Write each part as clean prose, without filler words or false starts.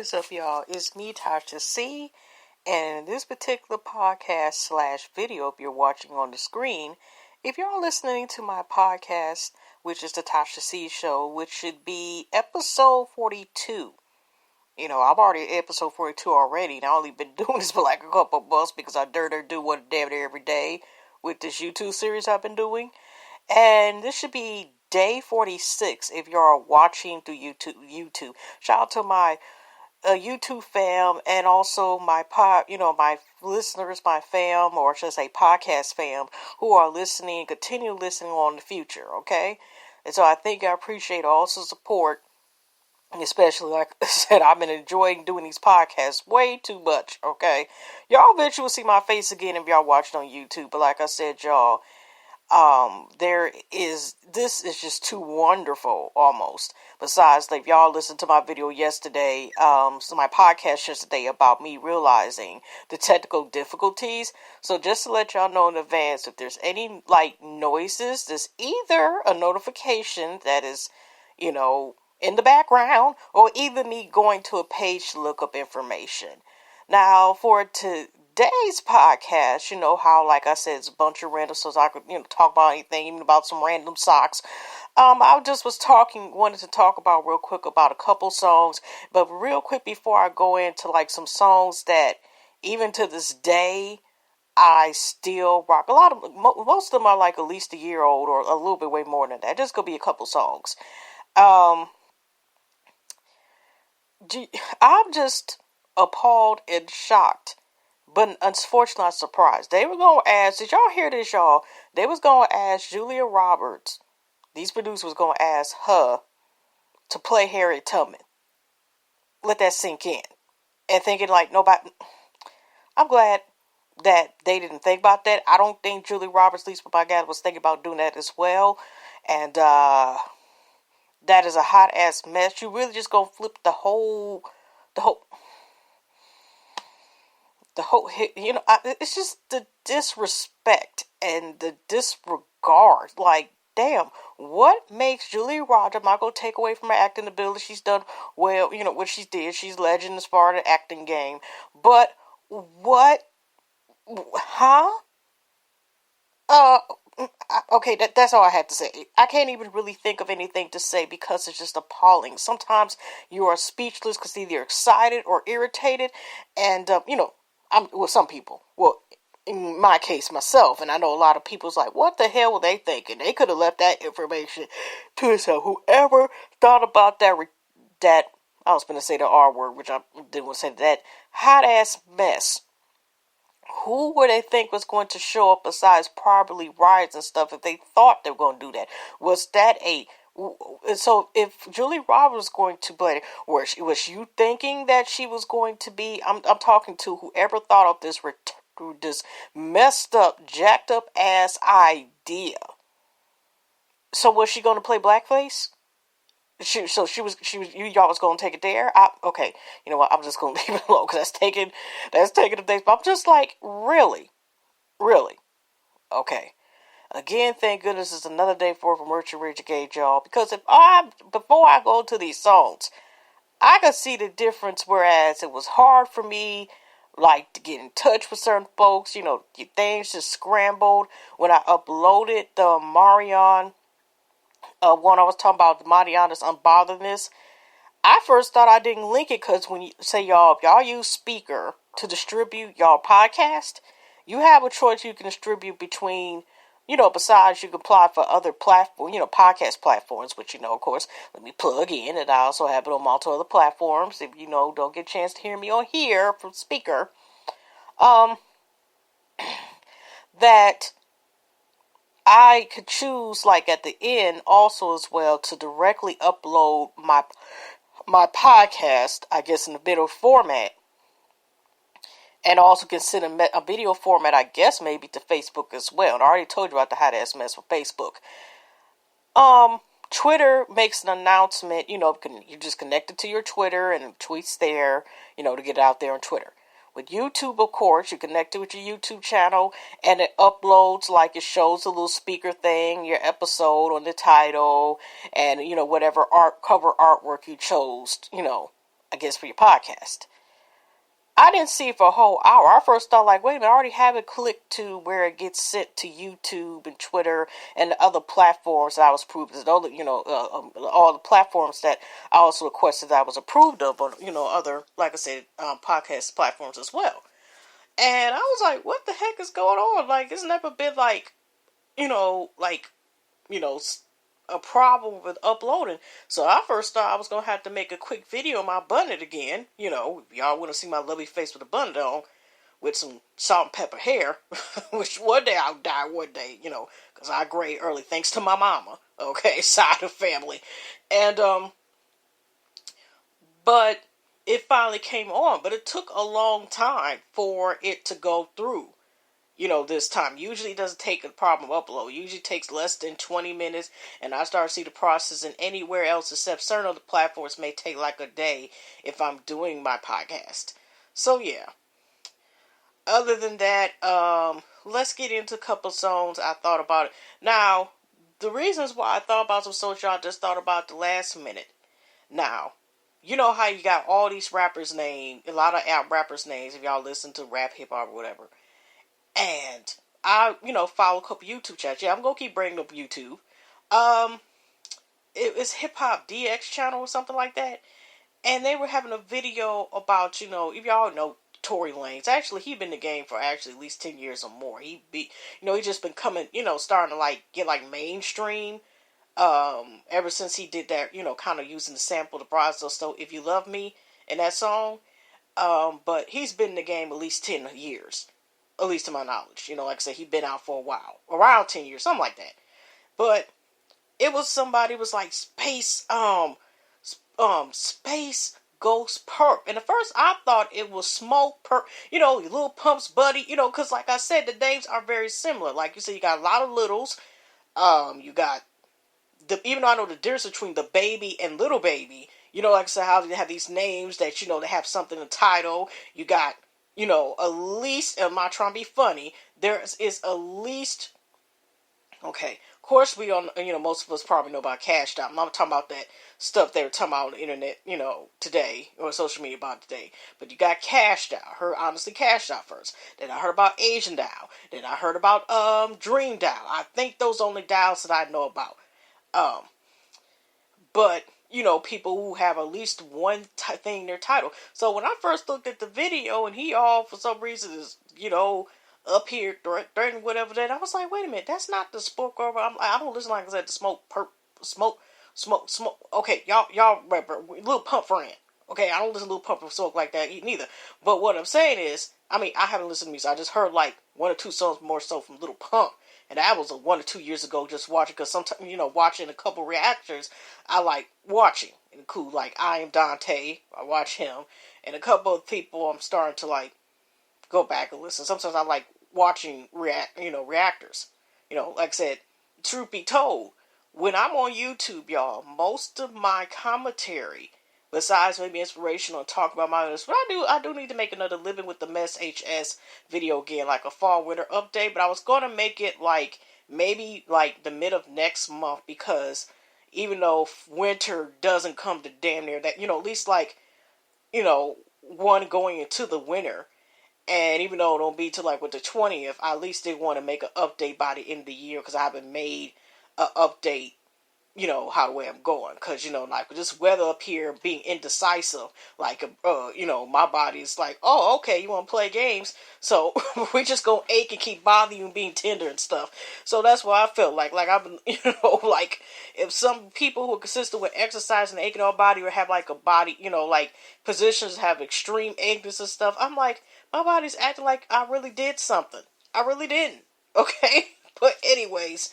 is up, y'all? It's me, Tasha C. And in this particular podcast slash video, if you're watching on the screen, if you're listening to my podcast, which is the Tasha C Show, which should be episode 42. I'm already at episode 42 already, and I only been doing this for like a couple of months because I do one damn near every day with this YouTube series I've been doing. And this should be day 46 if you're watching through YouTube. Shout out to my YouTube fam and also my my listeners, my fam, or should I say podcast fam, who are listening, continue listening on in the future, okay? And so I think I appreciate also support, especially, like I said, I've been enjoying doing these podcasts way too much, okay? Y'all eventually will see my face again if y'all watching on YouTube, but like I said, y'all, this is just too wonderful almost. Besides, like, if y'all listened to my video yesterday, so my podcast yesterday about me realizing the technical difficulties. So just to let y'all know in advance, if there's any like noises, there's either a notification that is, in the background, or either me going to a page to look up information. Now, for today's podcast, how, like I said, it's a bunch of random, so I could, talk about anything, even about some random socks. I just wanted to talk about real quick about a couple songs, but real quick before I go into like some songs that even to this day, I still rock. Most of them are like at least a year old or a little bit way more than that. Just gonna be a couple songs. I'm just appalled and shocked, but unfortunately not surprised. They were going to ask, did y'all hear this, y'all? They was going to ask Julia Roberts, these producers was going to ask her to play Harriet Tubman. Let that sink in. And thinking like nobody, I'm glad that they didn't think about that. I don't think Julia Roberts, at least my guy, was thinking about doing that as well. And, that is a hot ass mess. You really just gonna flip the whole, it's just the disrespect and the disregard. Like, damn, what makes Julia Roberts? I'm not gonna take away from her acting ability. She's done well, what she did. She's legend as far as the acting game. But what, huh? Okay, that's all I had to say. I can't even really think of anything to say because it's just appalling. Sometimes you are speechless because either you're excited or irritated, and some people. Well, in my case, myself, and I know a lot of people's like, what the hell were they thinking? They could have left that information to themselves. Whoever thought about that I was going to say the R word, which I didn't want to say, that hot ass mess. Who would they think was going to show up besides probably riots and stuff if they thought they were going to do that? Was that so if Julie Roberts was going to play, was you thinking that she was going to be, I'm talking to whoever thought of this messed up, jacked up ass idea. So was she going to play blackface? Y'all was going to take it there? Okay, you know what, I'm just going to leave it alone, because that's taking the days, but I'm just like, really? Okay. Again, thank goodness it's another day for Merchant Rich Gauge, y'all, because before I go to these songs, I could see the difference, whereas it was hard for me, like, to get in touch with certain folks, your things just scrambled when I uploaded the Marion, one I was talking about, the Mariana's Unbotheredness. I first thought I didn't link it because when you say if y'all use Speaker to distribute y'all podcast, you have a choice you can distribute between, besides you can apply for other platforms, podcast platforms, which, of course, let me plug in, and I also have it on multiple other platforms. If don't get a chance to hear me on here from Speaker, that I could choose, like, at the end also as well to directly upload my podcast, I guess, in a video format, and also consider a video format, I guess, maybe to Facebook as well. And I already told you about the hot ass mess for Facebook. Twitter makes an announcement, you just connect it to your Twitter and it tweets there, to get it out there on Twitter. With YouTube, of course, you connect it with your YouTube channel, and it uploads, like, it shows a little speaker thing, your episode on the title, and, whatever cover artwork you chose, I guess, for your podcast. I didn't see it for a whole hour. I first thought, like, wait a minute, I already have it clicked to where it gets sent to YouTube and Twitter and the other platforms that I was approved of. All the platforms that I also requested that I was approved of on, other, like I said, podcast platforms as well. And I was like, what the heck is going on? Like, it's never been like, you know, like, you know, a problem with uploading. So I first thought I was going to have to make a quick video of my bonnet again. If y'all want to see my lovely face with a bonnet on, with some salt and pepper hair, which one day I'll die one day, because I grade early thanks to my mama, okay, side of family. And, but it finally came on, but it took a long time for it to go through. This time. Usually it doesn't take a problem upload. It usually takes less than 20 minutes, and I start to see the process, and anywhere else except certain other platforms may take like a day if I'm doing my podcast. So yeah. Other than that, let's get into a couple songs I thought about it. Now, the reasons why I thought about some songs y'all just thought about the last minute. Now, you know how you got all these rappers' names, a lot of rappers' names, if y'all listen to rap, hip-hop, or whatever. And I, follow a couple YouTube channels. Yeah, I'm going to keep bringing up YouTube. It was Hip Hop DX channel or something like that. And they were having a video about, if y'all know Tory Lanez. Actually, he's been in the game for actually at least 10 years or more. He just been coming, starting to get mainstream. Ever since he did that, kind of using the sample, the Brazos, so If You Love Me in that song. But he's been in the game at least 10 years. At least to my knowledge. Like I said, he's been out for a while. Around 10 years, something like that. But it was somebody was like Space Ghost Perp. And at first I thought it was Smoke Perp. Lil Pump's buddy. Because like I said, the names are very similar. Like you said, you got a lot of littles. You got even though I know the difference between the baby and little baby. Like I said, how they have these names that, they have something in the title. You got at least, am I trying to be funny? There is at least, okay, of course we all, most of us probably know about Cash App. I'm not talking about that stuff they were talking about on the internet, today, or social media about today. But you got Cash App. I heard, honestly, Cash App first. Then I heard about Asian Dow. Then I heard about, Dream Dow. I think those are only dials that I know about. But people who have at least one thing in their title. So when I first looked at the video and he all, for some reason, is, up here threatening whatever that, I was like, wait a minute, that's not the Spoke Over. I don't listen, like I said, to Smoke. Okay, y'all, Lil Pump friend. Okay, I don't listen to Lil Pump or Smoke like that neither. But what I'm saying is, I haven't listened to music. I just heard like one or two songs more so from Lil Pump. And that was 1 or 2 years ago, just watching, because sometimes, watching a couple reactors, I like watching. And cool, like, I Am Dante, I watch him. And a couple of people I'm starting to, like, go back and listen. Sometimes I like watching, reactors. Like I said, truth be told, when I'm on YouTube, y'all, most of my commentary, besides maybe inspirational and talk about my others, but I do need to make another Living with the Mess HS video again, like a fall winter update. But I was going to make it like maybe like the mid of next month, because even though winter doesn't come to damn near that, at least like, one going into the winter. And even though it don't be till like with the 20th, I at least did want to make an update by the end of the year, because I haven't made an update, how the way I'm going. Because, like, this weather up here being indecisive, like, my body is like, oh, okay, you want to play games? So, we just gonna ache and keep bothering you and being tender and stuff. So, that's what I felt like. Like, I've been, like, if some people who are consistent with exercise and aching all body, or have, like, a body, like, positions have extreme aches and stuff, I'm like, my body's acting like I really did something. I really didn't. Okay? But anyways,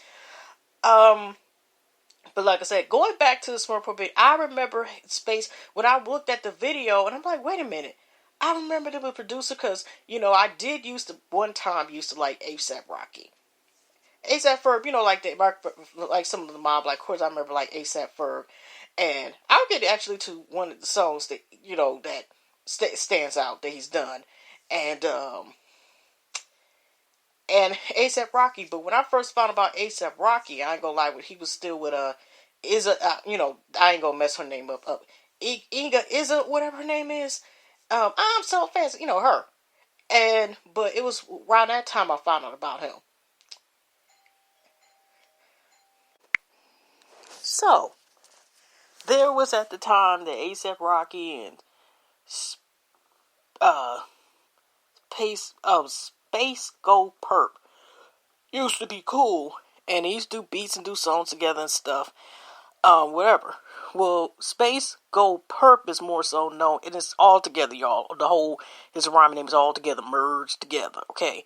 but like I said, going back to the Smart Pro, I remember Space, when I looked at the video, and I'm like, wait a minute. I remember them a producer, because, I did one time used to like A$AP Rocky. A$AP Ferg, like some of the mob, like, of course I remember like A$AP Ferg. And I'll get actually to one of the songs that, that stands out that he's done. And A$AP Rocky, but when I first found about A$AP Rocky, I ain't gonna lie, he was still with I ain't gonna mess her name up. Inga isn't whatever her name is. I'm so fast, her. But it was around that time I found out about him. So there was at the time the ASAP Rocky and uh Space Go Perp used to be cool, and they used to do beats and do songs together and stuff. Whatever. Well, Space Go Perp is more so known, and it's all together, y'all. His rhyming name is all together, merged together, okay?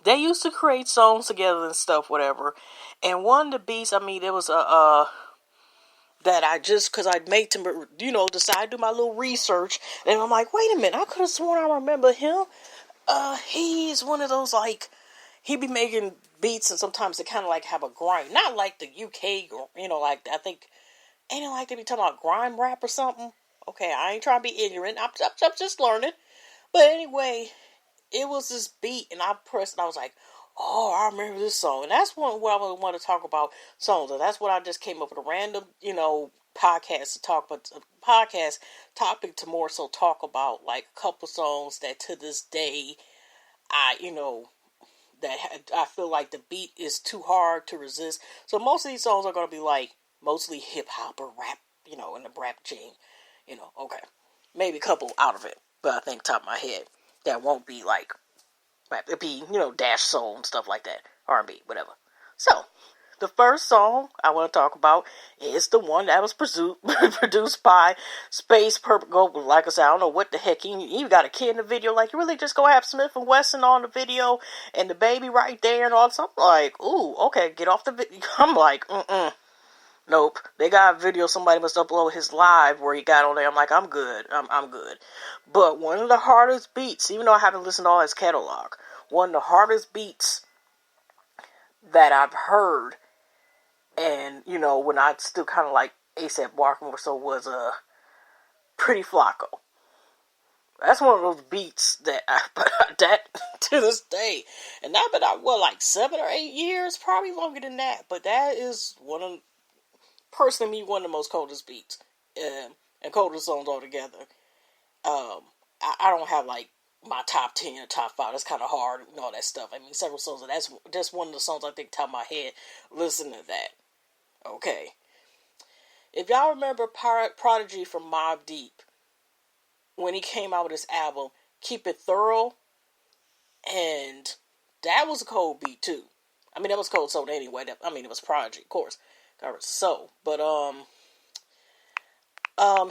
They used to create songs together and stuff, whatever. And one of the beats, there was that I just, because I made to, decide to do my little research, and I'm like, wait a minute, I could have sworn I remember him. He's one of those, like, he be making beats, and sometimes they kind of, like, have a grind. Not like the UK, like, I think, ain't it like they be talking about grime rap or something? Okay, I ain't trying to be ignorant, I'm just learning. But anyway, it was this beat, and I pressed, and I was like, oh, I remember this song. And that's what I want to talk about songs. And that's what I just came up with a random, podcast to talk about, a podcast topic to more so talk about, like, a couple songs that to this day, that I feel like the beat is too hard to resist. So most of these songs are going to be, like, mostly hip-hop or rap, in the rap gene. Okay. Maybe a couple out of it. But I think top of my head, that won't be, like, it'd be, dash soul and stuff like that. R&B, whatever. So, the first song I want to talk about is the one that was produced by Space Purple Gold. Like I said, I don't know what the heck. You even got a kid in the video. Like, you really just go have Smith and Wesson on the video and the baby right there and all something. Like, ooh, okay, get off the video. I'm like, nope. They got a video, somebody must upload his live where he got on there. I'm like, I'm good. I'm good. But one of the hardest beats, even though I haven't listened to all his catalog, one of the hardest beats that I've heard, and, when I still kind of like A$AP Rocky more so, was Pretty Flacco. That's one of those beats that that to this day, and that been out, like 7 or 8 years, probably longer than that, but that is personally one of the most coldest beats, and coldest songs altogether. I don't have, like, my top 10 or top 5. That's kind of hard and all that stuff. Several songs, and that's just one of the songs I think top of my head. Listen to that. Okay. If y'all remember Prodigy from Mobb Deep, when he came out with his album, Keep It Thorough, and that was a cold beat too. That was cold soul anyway. It was Prodigy, of course. So, but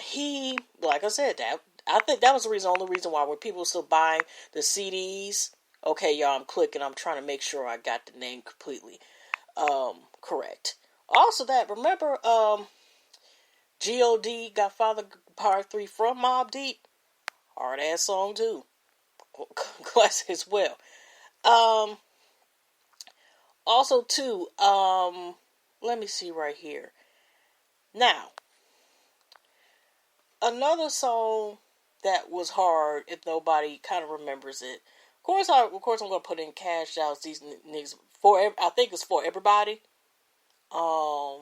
he, like I said, that I think that was the only reason why when people were still buying the CDs. Okay, y'all, I'm clicking. I'm trying to make sure I got the name completely correct. Also, remember G.O.D. Godfather Part 3 from Mobb Deep? Hard ass song too. Classic as well. Also too, let me see right here. Now, another song that was hard if nobody kind of remembers it. Of course, I'm gonna put in Cash Outs. These niggas I think it's For Everybody. Of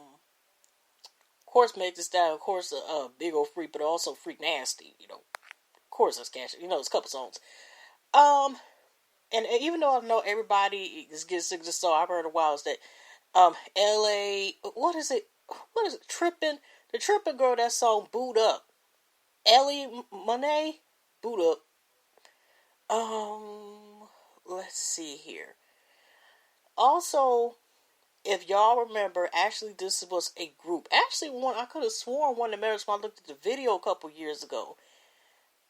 course, Make This Down. Of course, Big Ol' Freak, but also Freak Nasty. Of course, that's Cash. It's a couple songs. And even though I know everybody gets sick of this song, I've heard a while is that L.A. What is it? Trippin'? The Trippin' Girl, that song, Boot Up. Ellie Monet, Boot Up. Let's see here. Also, if y'all remember, actually, this was a group. Actually, I could have sworn one of the members, when I looked at the video a couple years ago,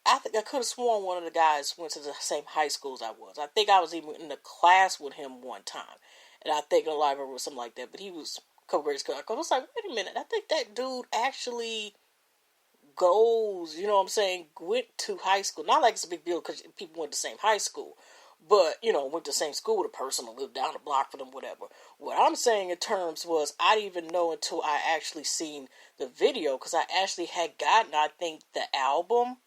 I think I could have sworn one of the guys went to the same high school as I was. I think I was even in the class with him one time. And I think in the library or something like that. But he was a couple grades ago. I was like, wait a minute. I think that dude actually went to high school. Not like it's a big deal because people went to the same high school. But, went to the same school with a person who lived down the block for them, whatever. What I'm saying in terms was, I didn't even know until I actually seen the video. Because I actually had gotten, I think, the album.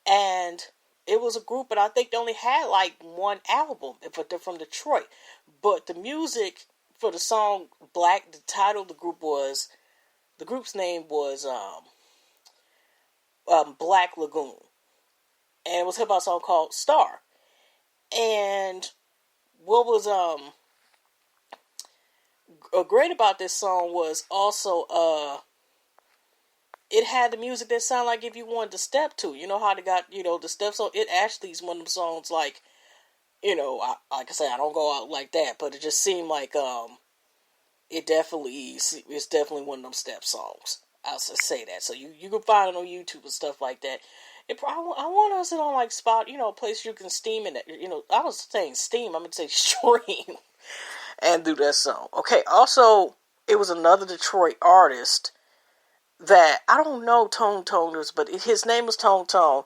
And it was a group, but I think they only had like one album, but they're from Detroit. But the music for the song Black, the title of the group was the group's name was Black Lagoon, and it was a hip hop song called Star. And what was great about this song was also it had the music that sounded like if you wanted to step to. You know how they got, the steps on it. Actually is one of them songs like, like I said, I don't go out like that, but it just seemed like it's definitely one of them step songs. I'll just say that. So you can find it on YouTube and stuff like that. I want us to on like spot, place you can steam in it. I was saying steam, I'm gonna say stream and do that song. Okay. Also, it was another Detroit artist that I don't know Tone Toners, but his name was Tone Tone,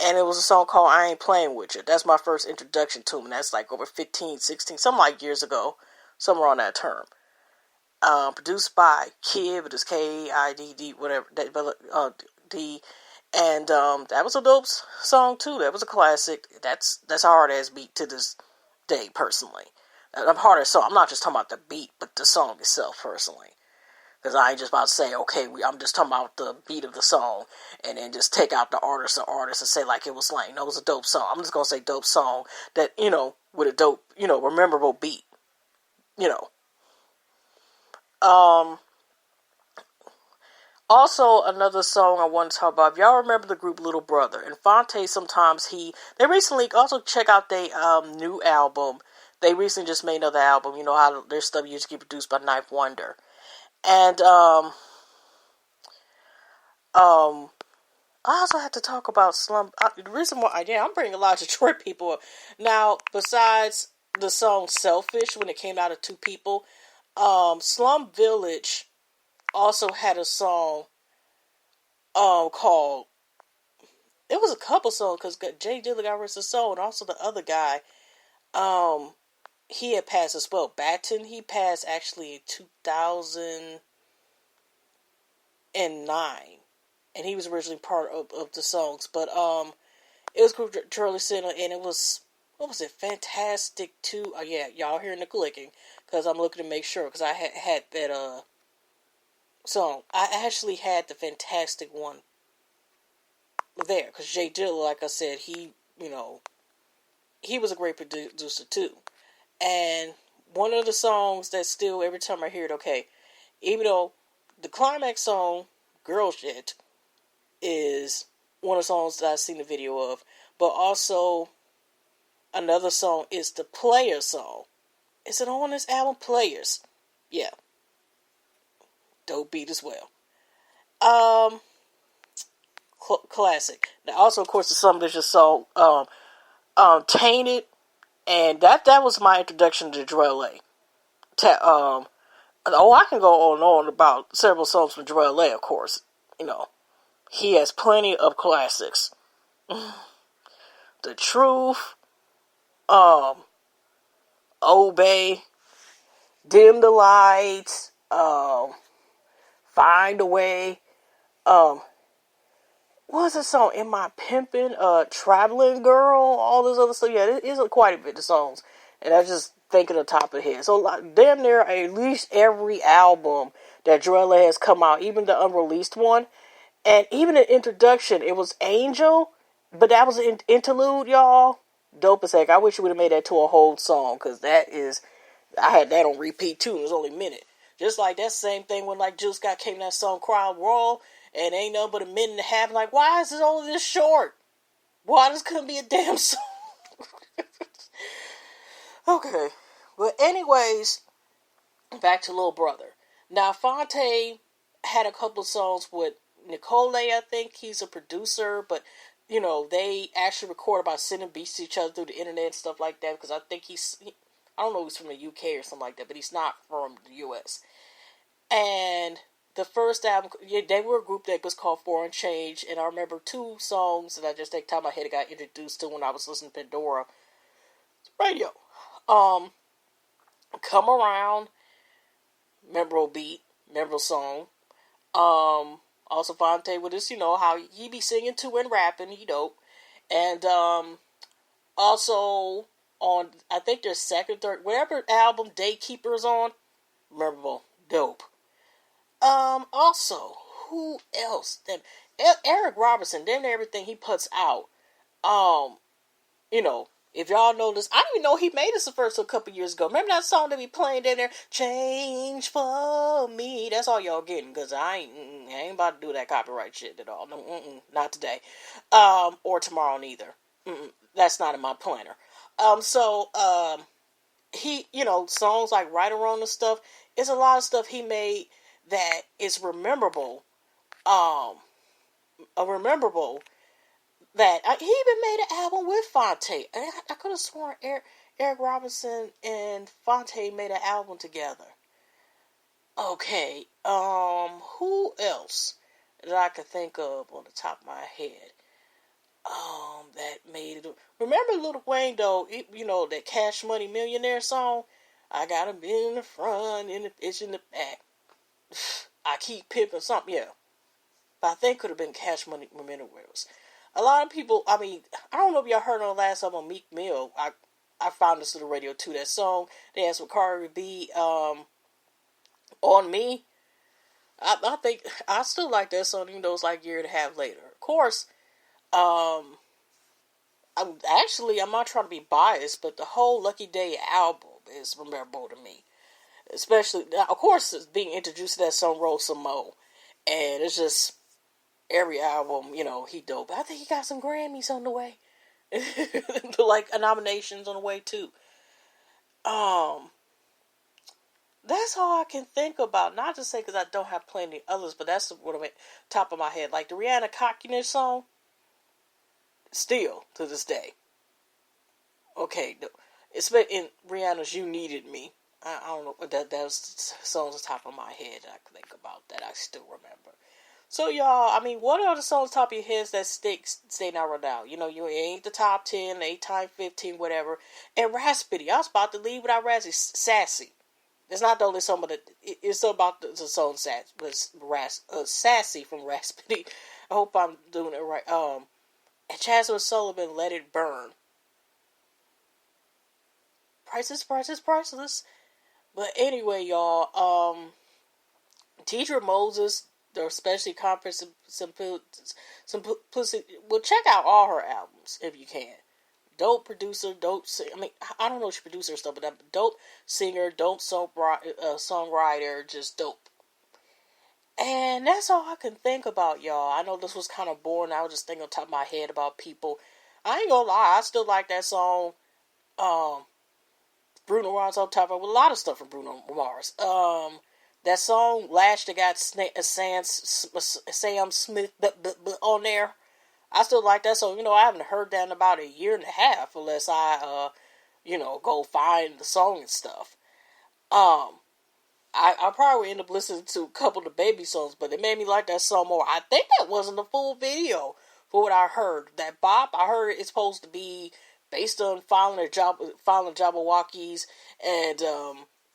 and it was a song called I Ain't Playing With You. That's my first introduction to him, and that's like over 15, 16, something like years ago, somewhere on that term. Produced by Kid, but it's Kidd, whatever, D, and that was a dope song too. That was a classic. That's a hard ass beat to this day, personally. I'm hard as song. I'm not just talking about the beat, but the song itself, personally. Because I ain't just about to say, okay, I'm just talking about the beat of the song, and then just take out the artist and say like it was lame. No, it was a dope song. I'm just going to say dope song that, with a dope, memorable beat. Also, another song I want to talk about. If y'all remember the group Little Brother, and Fonte, sometimes they recently, also check out their new album. They recently just made another album. You know how their stuff used to get produced by Knife Wonder. And, I also had to talk about Slum. The reason why, I'm bringing a lot of Detroit people up. Now, besides the song Selfish, when it came out of Two People, Slum Village also had a song, called, it was a couple songs, because Jay Dilla got rid of soul, and also the other guy, he had passed as well. Batten, he passed actually in 2009. And he was originally part of the songs. But it was group Charlie Center, and it was, what was it, Fantastic 2? Oh yeah, y'all hearing the clicking, because I'm looking to make sure, because I had that song. I actually had the Fantastic one there, because Jay Dilla, like I said, he was a great producer too. And one of the songs that still, every time I hear it, okay, even though the climax song, Girl Shit, is one of the songs that I've seen the video of, but also another song is the Player song. Is it on this album? Players. Yeah. Dope beat as well. Classic. Now also, of course, the Some Vicious song, Tainted, and that was my introduction to Joel A. I can go on and on about several songs from Joel A, of course. He has plenty of classics. The Truth, Obey, Dim the Lights, Find a Way, what was the song? Am I Pimpin', Traveling Girl, all this other stuff. Yeah, it is quite a bit of songs. And I just think of the top of the head. So, like, damn near at least every album that Joel has come out, even the unreleased one, and even an introduction, it was Angel, but that was an interlude, y'all. Dope as heck. I wish you would have made that to a whole song, because I had that on repeat too. It was only a minute. Just like that same thing when like Jill Scott came that song Crowd Roll, and ain't nothing but a minute and a half. Like, why is it only this short? Why this couldn't be a damn song? Okay. But anyways, back to Little Brother. Now, Fonte had a couple of songs with Nicole, I think. He's a producer, but, they actually recorded by sending beats to each other through the internet and stuff like that, because I think I don't know if he's from the UK or something like that, but he's not from the US. And the first album, they were a group that was called Foreign Change, and I remember two songs that I just take time my head got introduced to when I was listening to Pandora radio. Come Around, memorable beat, memorable song. Also Fonte with this, how he be singing too and rapping, he dope. And also on, I think their second, third, whatever album Daykeeper's on, memorable, dope. Also, who else? Then Eric Robertson. Then everything he puts out. You know, if y'all know this, I didn't even know he made this first a couple years ago. Remember that song that we playing in there? Change for me. That's all y'all getting, because I ain't about to do that copyright shit at all. No, not today. Or tomorrow neither. That's not in my planner. He, songs like Right or Wrong and stuff, it's a lot of stuff he made that is rememberable. Rememberable that he even made an album with Fonte. I could have sworn Eric Robinson and Fonte made an album together. Okay, who else that I could think of on the top of my head? That made it. Remember Lil Wayne though? That Cash Money Millionaire song. I got a bill in the front and a bitch in the back. I keep pimping something, yeah. But I think it could have been Cash Money Millionaire. A lot of people, I don't know if y'all heard on the last album, Meek Mill. I found this on the radio too. That song they asked with Cardi B, On Me. I think I still like that song, even though it's like a year and a half later. Of course, I'm not trying to be biased, but the whole Lucky Day album is memorable to me. Especially, of course, it's being introduced to that song, Roll Some Mo. And it's just, every album, he dope. I think he got some Grammys on the way. Like, nominations on the way, too. That's all I can think about. Not to say because I don't have plenty others, but that's what I'm at top of my head. Like the Rihanna Cockiness song, still to this day. Okay, it's been in Rihanna's "You Needed Me." I don't know, that's songs on top of my head that I can think about that I still remember. So y'all, what are the songs top of your heads that stay now right now? You ain't the top 10, 8 times 15, whatever. And Raspity, I was about to leave without Raspity. Sassy. It's not the only song, but it's about the song Sassy from Raspity. I hope I'm doing it right. And Jasmine Sullivan, Let It Burn. Priceless. But anyway, y'all, Deidre Moses, the Especially Conference Simplicity, well, check out all her albums if you can. Dope producer, dope I don't know if she producer stuff, but dope singer, dope songwriter, just dope. And that's all I can think about, y'all. I know this was kind of boring. I was just thinking on top of my head about people. I ain't gonna lie, I still like that song. Bruno Mars on top of a lot of stuff from Bruno Mars. That song Lash that got Sam Smith on there. I still like that song. I haven't heard that in about a year and a half unless I go find the song and stuff. I probably end up listening to a couple of the Baby songs, but it made me like that song more. I think that wasn't the full video for what I heard. That bop, I heard it's supposed to be based on following Jabberwockies, and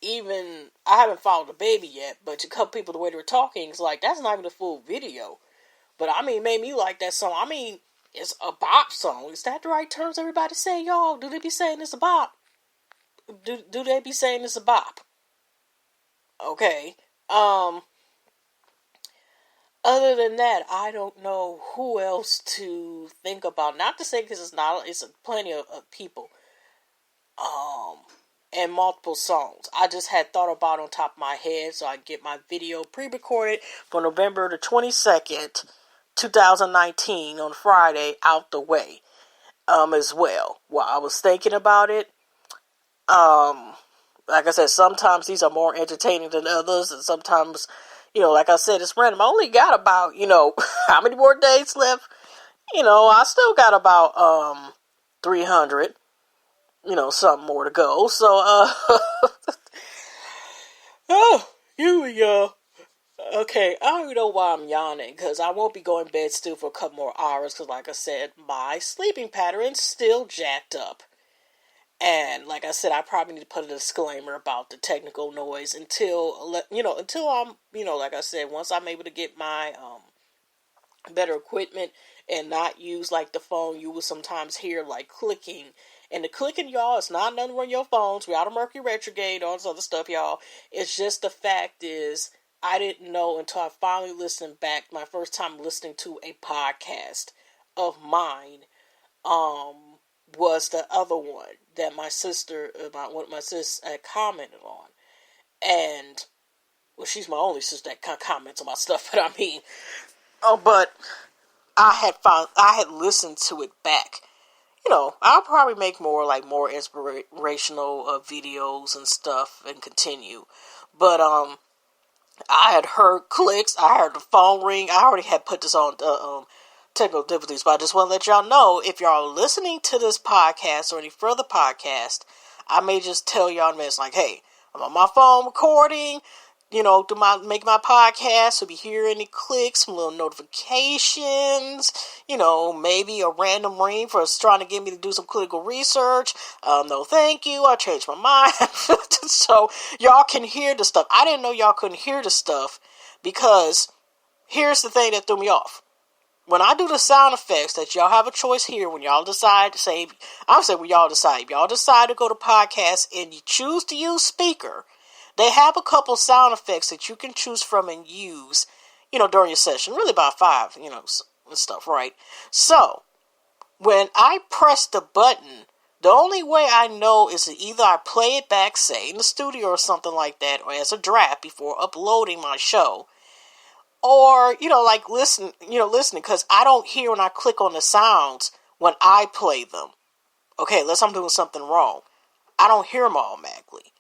even I haven't followed the Baby yet, but a couple people, the way they were talking, it's like that's not even the full video. But it made me like that song. It's a bop song. Is that the right terms everybody say, y'all? Do they be saying it's a bop? Do they be saying it's a bop? Okay. Other than that, I don't know who else to think about. Not to say because it's plenty of people. And multiple songs. I just had thought about on top of my head, so I get my video pre-recorded for November the 22nd, 2019 on Friday out the way. As well. While I was thinking about it, like I said, sometimes these are more entertaining than others, and sometimes, like I said, it's random. I only got about, how many more days left? I still got about 300, something more to go. So, oh, here we go. Okay, I don't even know why I'm yawning, because I won't be going to bed still for a couple more hours, because like I said, my sleeping pattern's still jacked up. And like I said, I probably need to put a disclaimer about the technical noise until I'm, like I said, once I'm able to get my better equipment and not use like the phone you will sometimes hear like clicking. And the clicking, y'all, it's not nothing on your phones. We're out of Mercury retrograde, all this other stuff, y'all. It's just the fact is, I didn't know until I finally listened back, my first time listening to a podcast of mine, was the other one that my sister, what my sister had commented on. And, well, she's my only sister that comments on my stuff, but I mean, but I had listened to it back. I'll probably make more inspirational videos and stuff and continue. But, I had heard clicks. I heard the phone ring. I already had put this on technical difficulties, but I just want to let y'all know, if y'all are listening to this podcast or any further podcast, I may just tell y'all in a minute, like, hey, I'm on my phone recording, make my podcast, so if you hear any clicks, some little notifications, maybe a random ring for trying to get me to do some clinical research. No, thank you. I changed my mind. So y'all can hear the stuff. I didn't know y'all couldn't hear the stuff, because here's the thing that threw me off. When I do the sound effects, that y'all have a choice here when y'all decide to say, when y'all decide, if y'all decide to go to podcast and you choose to use speaker, they have a couple sound effects that you can choose from and use, during your session. Really about 5, and stuff, right? So, when I press the button, the only way I know is that either I play it back, say, in the studio or something like that, or as a draft before uploading my show, or, listening, because I don't hear when I click on the sounds when I play them. Okay, unless I'm doing something wrong. I don't hear them automatically.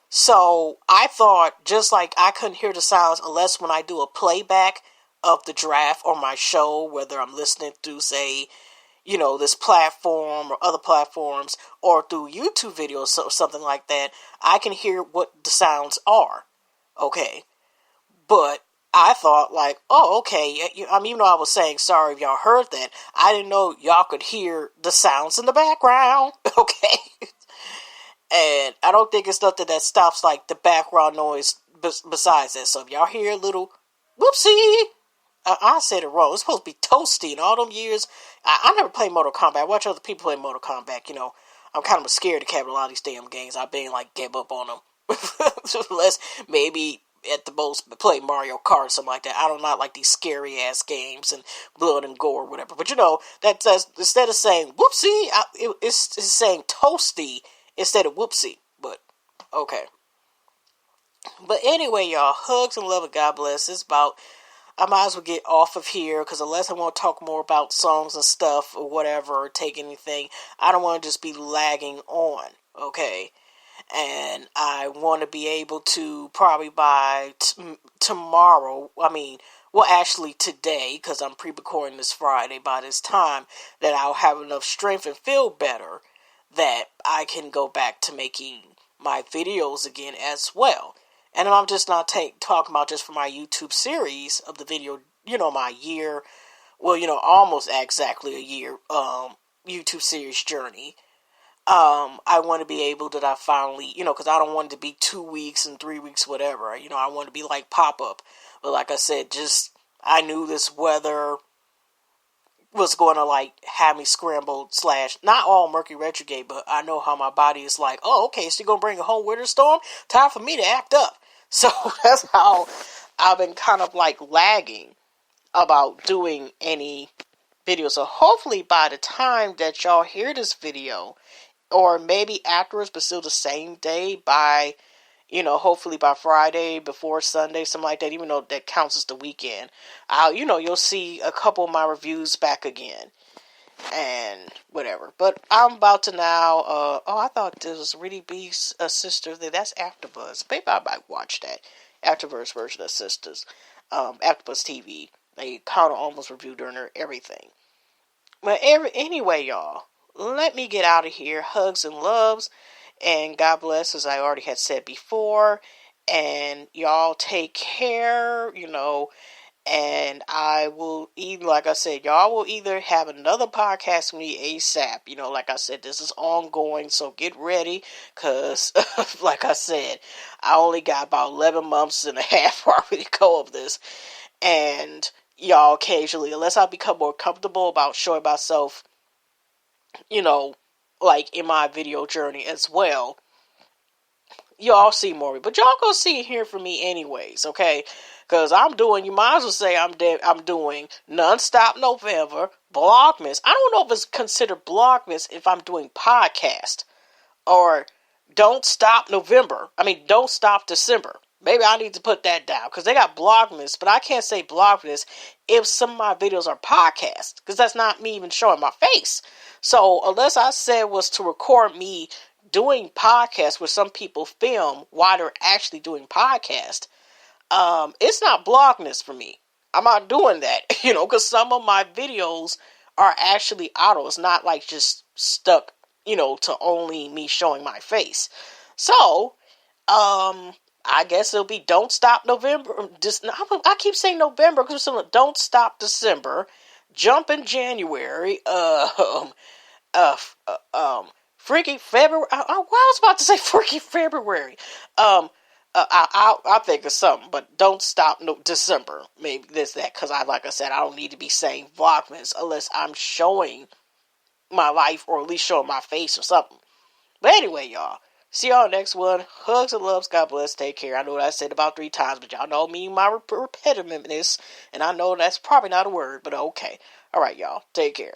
So, I thought, just like I couldn't hear the sounds unless when I do a playback of the draft or my show, whether I'm listening through, say, this platform or other platforms, or through YouTube videos or something like that, I can hear what the sounds are. Okay. But I thought, oh, okay. Even though I was saying sorry if y'all heard that, I didn't know y'all could hear the sounds in the background. Okay. And I don't think it's nothing that stops, the background noise besides that. So if y'all hear a little whoopsie, I said it wrong. It's supposed to be toasty. In all them years, I never played Mortal Kombat. I watch other people play Mortal Kombat. I'm kind of scared to cap a lot of these damn games. I've been, give up on them. Unless maybe at the most play Mario Kart or something like that. I don't not like these scary ass games and blood and gore or whatever. But that says, instead of saying whoopsie, it's saying toasty instead of whoopsie. But okay. But anyway, y'all, hugs and love and God bless. It's about, I might as well get off of here, because unless I want to talk more about songs and stuff or whatever, or take anything, I don't want to just be lagging on, okay? And I want to be able to, probably by tomorrow, actually today, because I'm pre-recording this Friday, by this time, that I'll have enough strength and feel better that I can go back to making my videos again as well. And I'm just not talking about just for my YouTube series of the video, my year, almost exactly a year, YouTube series journey. I want to be able that I finally, because I don't want it to be 2 weeks and 3 weeks, whatever. I want to be like pop-up. But like I said, I knew this weather was going to have me scrambled / not all Mercury retrograde, but I know how my body is oh, okay, so you're going to bring a whole winter storm? Time for me to act up. So that's how I've been kind of lagging about doing any video. So hopefully by the time that y'all hear this video, or maybe afterwards, but still the same day, by, hopefully by Friday, before Sunday, something like that, even though that counts as the weekend, you'll see a couple of my reviews back again, and whatever. But I'm about to now, I thought this was Really B's sister, that's AfterBuzz. Maybe I might watch that AfterBuzz version of Sisters, AfterBuzz TV. They kind of almost reviewed her everything. But anyway, y'all, let me get out of here. Hugs and loves, and God bless, as I already had said before. And y'all take care, and I will like I said, y'all will either have another podcast with me ASAP. Like I said, this is ongoing, so get ready, because, like I said, I only got about 11 months and a half already to go of this. And y'all occasionally, unless I become more comfortable about showing myself, in my video journey as well, y'all see more, but y'all gonna see and hear from me anyways, okay? Because you might as well say I'm doing Nonstop November, Vlogmas. I don't know if it's considered Vlogmas if I'm doing podcast, or Don't Stop November. Don't Stop December. Maybe I need to put that down, because they got Vlogmas, but I can't say Vlogmas if some of my videos are podcasts, because that's not me even showing my face. So unless I said was to record me doing podcasts where some people film while they're actually doing podcast, it's not Vlogmas for me. I'm not doing that, because some of my videos are actually auto. It's not like just stuck, to only me showing my face. So, I guess it'll be Don't Stop November. I keep saying November because Don't Stop December, Jump in January, Freaky February. I was about to say Freaky February. I'll think of something, but Don't Stop December. Maybe this that, because like I said, I don't need to be saying Vlogmas unless I'm showing my life, or at least showing my face or something. But anyway, y'all, see y'all next one. Hugs and loves. God bless. Take care. I know what I said about 3 times, but y'all know me, my repetitiveness, and I know that's probably not a word, but okay. All right, y'all. Take care.